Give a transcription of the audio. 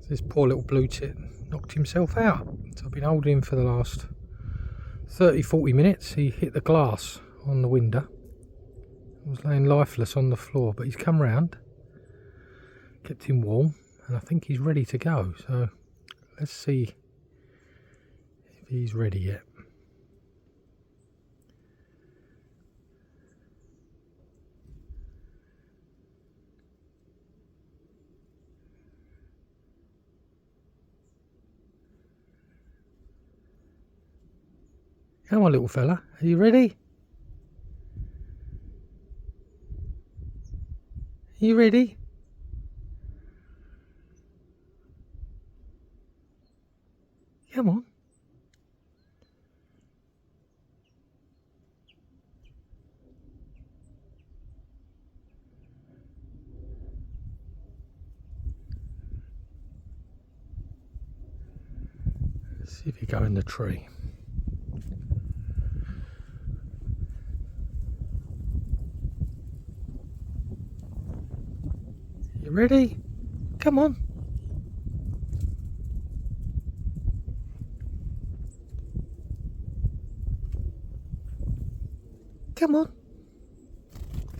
This poor little blue tit knocked himself out. So I've been holding him for the last 30-40 minutes. He hit the glass on the window. He was laying lifeless on the floor, but he's come round, kept him warm, and I think he's ready to go. So let's see if he's ready yet. Come on, little fella, are you ready? Are you ready? Come on. Let's see if you go in the tree. You ready? Come on. Come on.